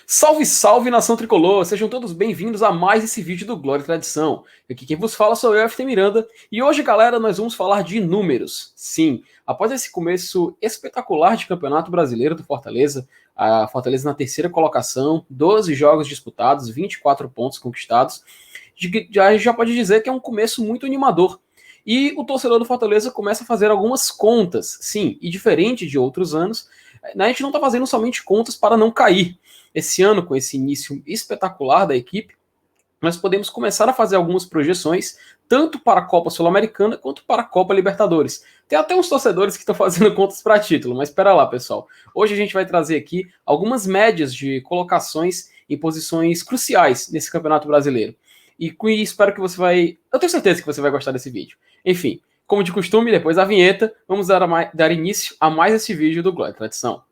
Salve, salve, nação tricolor! Sejam todos bem-vindos a mais esse vídeo do Glória e Tradição. Aqui quem vos fala sou eu, FT Miranda, e hoje, galera, nós vamos falar de números. Sim, após esse começo espetacular de Campeonato Brasileiro do Fortaleza, a Fortaleza na terceira colocação, 12 jogos disputados, 24 pontos conquistados, já pode dizer que é um começo muito animador. E o torcedor do Fortaleza começa a fazer algumas contas, sim, e diferente de outros anos, a gente não está fazendo somente contas para não cair. Esse ano, com esse início espetacular da equipe, nós podemos começar a fazer algumas projeções, tanto para a Copa Sul-Americana quanto para a Copa Libertadores. Tem até uns torcedores que estão fazendo contas para título, mas espera lá, pessoal. Hoje a gente vai trazer aqui algumas médias de colocações em posições cruciais nesse Campeonato Brasileiro. E espero que você vai... Eu tenho certeza que você vai gostar desse vídeo. Enfim, como de costume, depois da vinheta, vamos dar início a mais esse vídeo do Glória e Tradição.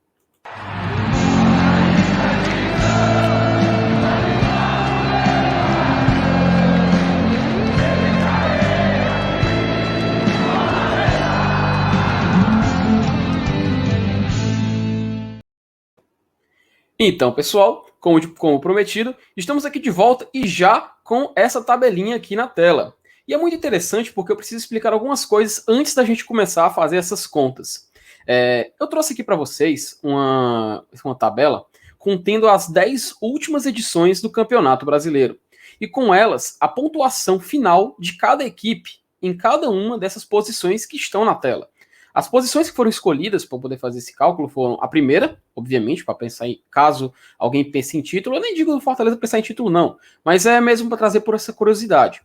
Então, pessoal, como prometido, estamos aqui de volta e já com essa tabelinha aqui na tela. E é muito interessante porque eu preciso explicar algumas coisas antes da gente começar a fazer essas contas. Eu trouxe aqui para vocês uma tabela contendo as 10 últimas edições do Campeonato Brasileiro. E com elas, a pontuação final de cada equipe em cada uma dessas posições que estão na tela. As posições que foram escolhidas para poder fazer esse cálculo foram a primeira, obviamente, para pensar em caso alguém pense em título. Eu nem digo do Fortaleza pensar em título, não, mas é mesmo para trazer por essa curiosidade.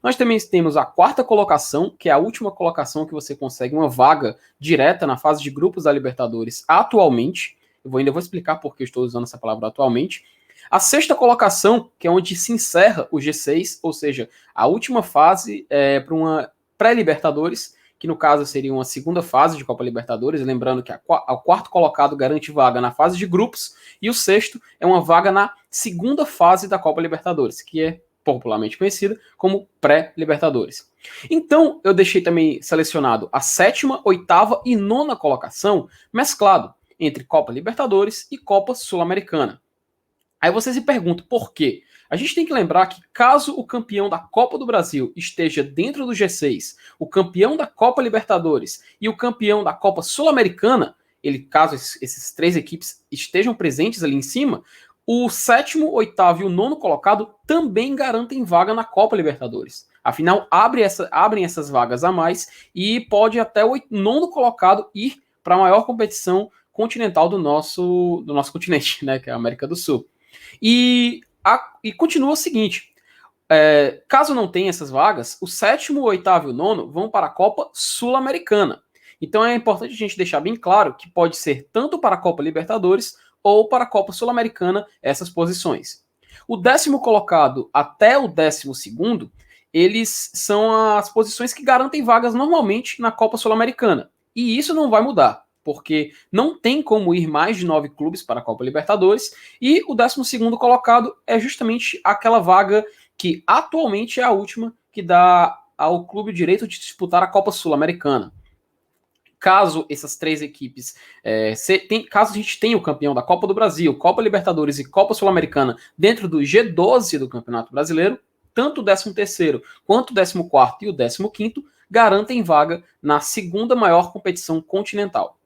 Nós também temos a quarta colocação, que é a última colocação que você consegue uma vaga direta na fase de grupos da Libertadores atualmente. Eu ainda vou explicar por que estou usando essa palavra atualmente. A sexta colocação, que é onde se encerra o G6, ou seja, a última fase para uma pré-Libertadores, que no caso seria uma segunda fase de Copa Libertadores, lembrando que o quarto colocado garante vaga na fase de grupos, e o sexto é uma vaga na segunda fase da Copa Libertadores, que é popularmente conhecida como pré-Libertadores. Então, eu deixei também selecionado a sétima, oitava e nona colocação, mesclado entre Copa Libertadores e Copa Sul-Americana. Aí você se pergunta por quê? A gente tem que lembrar que caso o campeão da Copa do Brasil esteja dentro do G6, o campeão da Copa Libertadores e o campeão da Copa Sul-Americana, caso esses três equipes estejam presentes ali em cima, o sétimo, oitavo e o nono colocado também garantem vaga na Copa Libertadores. Afinal, abrem essas vagas a mais e pode até o nono colocado ir para a maior competição continental do nosso continente, né, que é a América do Sul. E continua o seguinte, caso não tenha essas vagas, o sétimo, o oitavo e o nono vão para a Copa Sul-Americana. Então é importante a gente deixar bem claro que pode ser tanto para a Copa Libertadores ou para a Copa Sul-Americana essas posições. O décimo colocado até o 12º, eles são as posições que garantem vagas normalmente na Copa Sul-Americana. E isso não vai mudar, porque não tem como ir mais de 9 clubes para a Copa Libertadores, e o 12º colocado é justamente aquela vaga que atualmente é a última, que dá ao clube o direito de disputar a Copa Sul-Americana. Caso essas três equipes, caso a gente tenha o campeão da Copa do Brasil, Copa Libertadores e Copa Sul-Americana dentro do G12 do Campeonato Brasileiro, tanto o 13º quanto o 14º e o 15º garantem vaga na segunda maior competição continental.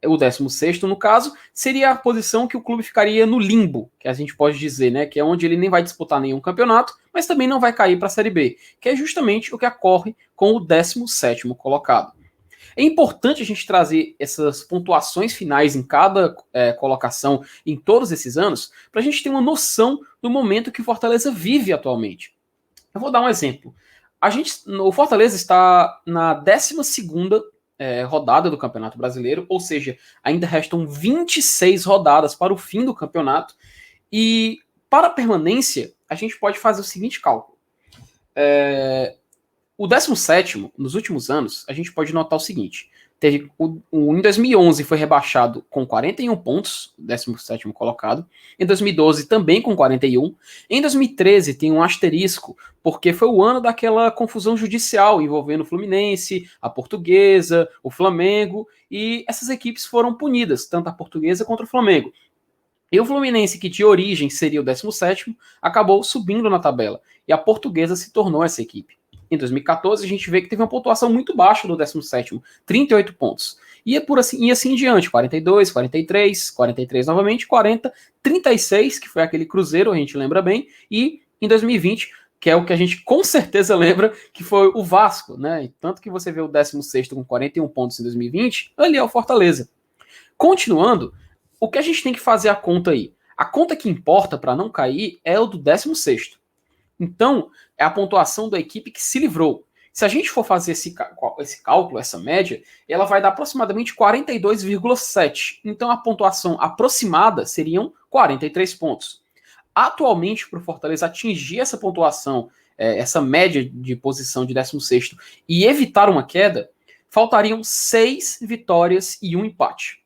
O 16º, no caso, seria a posição que o clube ficaria no limbo, que a gente pode dizer, né, que é onde ele nem vai disputar nenhum campeonato, mas também não vai cair para a Série B, que é justamente o que ocorre com o 17º colocado. É importante a gente trazer essas pontuações finais em cada colocação em todos esses anos, para a gente ter uma noção do momento que o Fortaleza vive atualmente. Eu vou dar um exemplo. O Fortaleza está na 12ª rodada do Campeonato Brasileiro, ou seja, ainda restam 26 rodadas para o fim do campeonato, e para a permanência, a gente pode fazer o seguinte cálculo. O 17º, nos últimos anos, a gente pode notar o seguinte, em 2011 foi rebaixado com 41 pontos, 17º colocado, em 2012 também com 41, em 2013 tem um asterisco, porque foi o ano daquela confusão judicial envolvendo o Fluminense, a Portuguesa, o Flamengo, e essas equipes foram punidas, tanto a Portuguesa quanto o Flamengo. E o Fluminense, que de origem seria o 17º, acabou subindo na tabela. E a Portuguesa se tornou essa equipe. Em 2014, a gente vê que teve uma pontuação muito baixa do 17º, 38 pontos. E assim em diante, 42, 43, 43 novamente, 40, 36, que foi aquele Cruzeiro, a gente lembra bem, e em 2020, que é o que a gente com certeza lembra, que foi o Vasco, né? Tanto que você vê o 16º com 41 pontos em 2020, ali é o Fortaleza. Continuando, o que a gente tem que fazer a conta aí? A conta que importa para não cair é o do 16º. Então, é a pontuação da equipe que se livrou. Se a gente for fazer esse cálculo, essa média, ela vai dar aproximadamente 42,7. Então, a pontuação aproximada seriam 43 pontos. Atualmente, para o Fortaleza atingir essa pontuação, essa média de posição de 16º e evitar uma queda, faltariam 6 vitórias e um empate.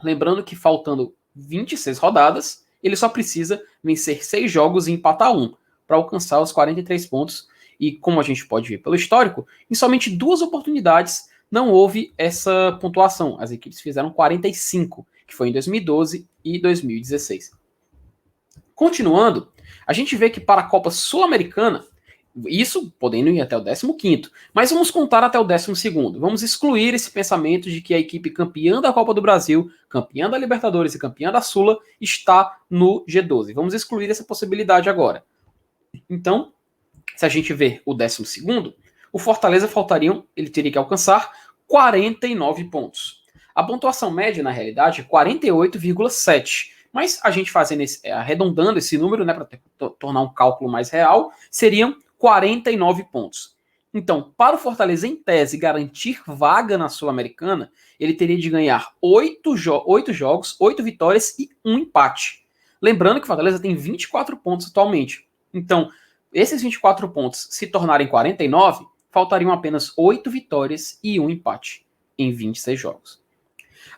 Lembrando que faltando 26 rodadas, ele só precisa vencer 6 jogos e empatar um para alcançar os 43 pontos. E como a gente pode ver pelo histórico, em somente 2 oportunidades não houve essa pontuação. As equipes fizeram 45, que foi em 2012 e 2016. Continuando, a gente vê que para a Copa Sul-Americana, isso podendo ir até o 15º, mas vamos contar até o 12º. Vamos excluir esse pensamento de que a equipe campeã da Copa do Brasil, campeã da Libertadores e campeã da Sula está no G12. Vamos excluir essa possibilidade agora. Então, se a gente ver o 12º, o Fortaleza ele teria que alcançar 49 pontos. A pontuação média, na realidade, é 48,7. Mas a gente arredondando esse número, né, para tornar um cálculo mais real, seriam 49 pontos. Então, para o Fortaleza, em tese, garantir vaga na Sul-Americana, ele teria de ganhar 8 jogos, 8 vitórias e 1 empate. Lembrando que o Fortaleza tem 24 pontos atualmente. Então, esses 24 pontos se tornarem 49, faltariam apenas 8 vitórias e 1 empate em 26 jogos.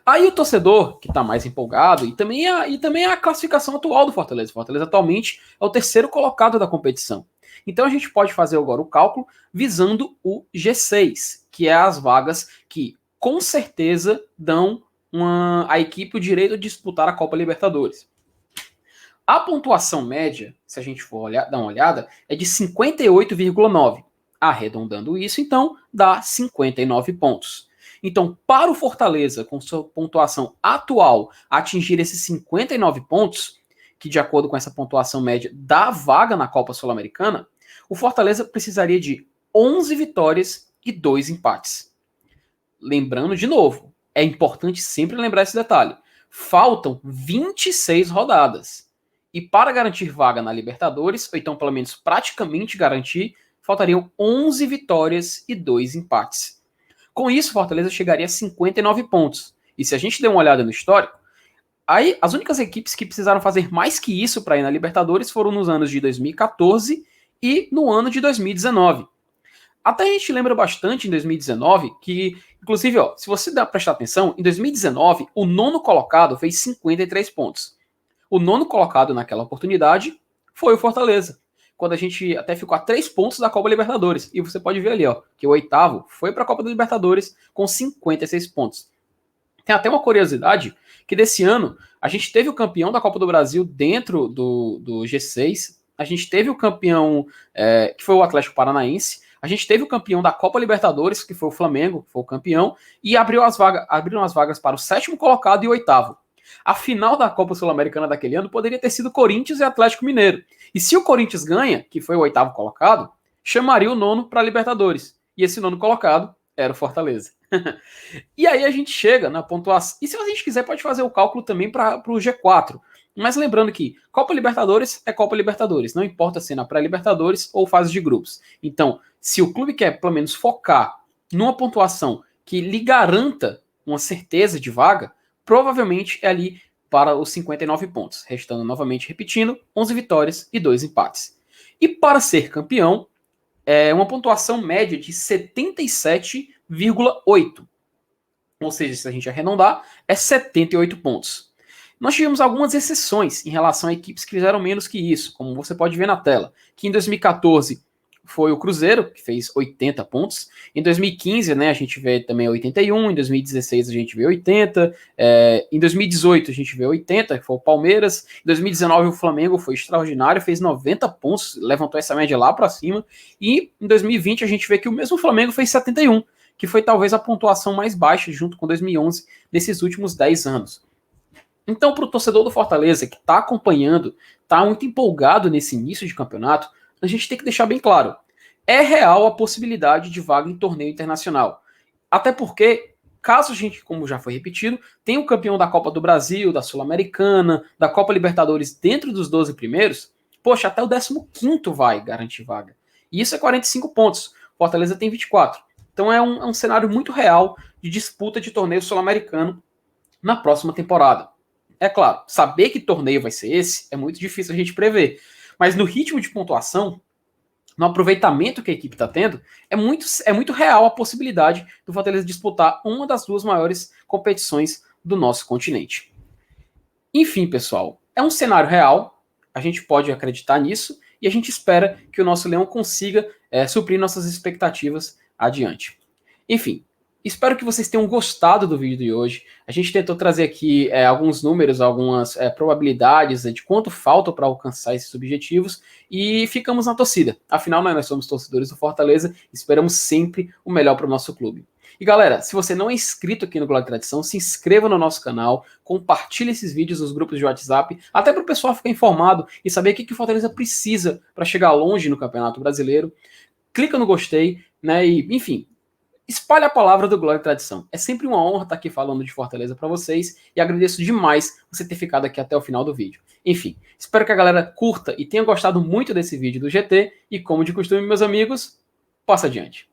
Aí o torcedor, que está mais empolgado, e também a classificação atual do Fortaleza. O Fortaleza atualmente é o 3º colocado da competição. Então a gente pode fazer agora o cálculo visando o G6, que é as vagas que com certeza dão à equipe o direito de disputar a Copa Libertadores. A pontuação média, se a gente for dar uma olhada, é de 58,9. Arredondando isso, então, dá 59 pontos. Então, para o Fortaleza, com sua pontuação atual, atingir esses 59 pontos, que de acordo com essa pontuação média dá vaga na Copa Sul-Americana, o Fortaleza precisaria de 11 vitórias e 2 empates. Lembrando de novo, é importante sempre lembrar esse detalhe. Faltam 26 rodadas. E para garantir vaga na Libertadores, ou então pelo menos praticamente garantir, faltariam 11 vitórias e 2 empates. Com isso, o Fortaleza chegaria a 59 pontos. E se a gente der uma olhada no histórico, aí as únicas equipes que precisaram fazer mais que isso para ir na Libertadores foram nos anos de 2014 e no ano de 2019. Até a gente lembra bastante em 2019 que, inclusive, se você prestar atenção, em 2019 o 9º colocado fez 53 pontos. O 9º colocado naquela oportunidade foi o Fortaleza, quando a gente até ficou a 3 pontos da Copa Libertadores. E você pode ver ali, que o 8º foi para a Copa da Libertadores com 56 pontos. Tem até uma curiosidade, que desse ano a gente teve o campeão da Copa do Brasil dentro do G6, a gente teve o campeão, que foi o Atlético Paranaense, a gente teve o campeão da Copa Libertadores, que foi o Flamengo, que foi o campeão, e abriram as vagas para o 7º colocado e o 8º. A final da Copa Sul-Americana daquele ano poderia ter sido Corinthians e Atlético Mineiro. E se o Corinthians ganha, que foi o 8º colocado, chamaria o 9º para a Libertadores. E esse 9º colocado era o Fortaleza. E aí a gente chega na pontuação. E se a gente quiser, pode fazer o cálculo também para o G4. Mas lembrando que Copa Libertadores é Copa Libertadores. Não importa se é na pré-Libertadores ou fase de grupos. Então, se o clube quer pelo menos focar numa pontuação que lhe garanta uma certeza de vaga, provavelmente é ali para os 59 pontos, restando novamente repetindo, 11 vitórias e 2 empates. E para ser campeão, é uma pontuação média de 77,8. Ou seja, se a gente arredondar, é 78 pontos. Nós tivemos algumas exceções em relação a equipes que fizeram menos que isso, como você pode ver na tela, que em 2014 foi o Cruzeiro, que fez 80 pontos. Em 2015, né, a gente vê também 81, em 2016 a gente vê 80, em 2018 a gente vê 80, que foi o Palmeiras. Em 2019 o Flamengo foi extraordinário, fez 90 pontos, levantou essa média lá para cima. E em 2020 a gente vê que o mesmo Flamengo fez 71, que foi talvez a pontuação mais baixa junto com 2011 nesses últimos 10 anos. Então, para o torcedor do Fortaleza que está acompanhando, está muito empolgado nesse início de campeonato, a gente tem que deixar bem claro: é real a possibilidade de vaga em torneio internacional. Até porque, caso a gente, como já foi repetido, tenha o campeão da Copa do Brasil, da Sul-Americana, da Copa Libertadores dentro dos 12 primeiros, poxa, até o 15º vai garantir vaga. E isso é 45 pontos. Fortaleza tem 24. Então é um cenário muito real de disputa de torneio sul-americano na próxima temporada. É claro, saber que torneio vai ser esse é muito difícil a gente prever. Mas no ritmo de pontuação, no aproveitamento que a equipe está tendo, é muito real a possibilidade do Fortaleza disputar uma das duas maiores competições do nosso continente. Enfim, pessoal, é um cenário real, a gente pode acreditar nisso e a gente espera que o nosso Leão consiga suprir nossas expectativas adiante. Enfim, espero que vocês tenham gostado do vídeo de hoje. A gente tentou trazer aqui alguns números, algumas probabilidades de quanto falta para alcançar esses objetivos e ficamos na torcida. Afinal, nós somos torcedores do Fortaleza e esperamos sempre o melhor para o nosso clube. E galera, se você não é inscrito aqui no Glória e Tradição, se inscreva no nosso canal, compartilhe esses vídeos nos grupos de WhatsApp, até para o pessoal ficar informado e saber o que o Fortaleza precisa para chegar longe no Campeonato Brasileiro. Clica no gostei, né? E, enfim, espalhe a palavra do Glória e Tradição. É sempre uma honra estar aqui falando de Fortaleza para vocês e agradeço demais você ter ficado aqui até o final do vídeo. Enfim, espero que a galera curta e tenha gostado muito desse vídeo do GT e, como de costume, meus amigos, passa adiante.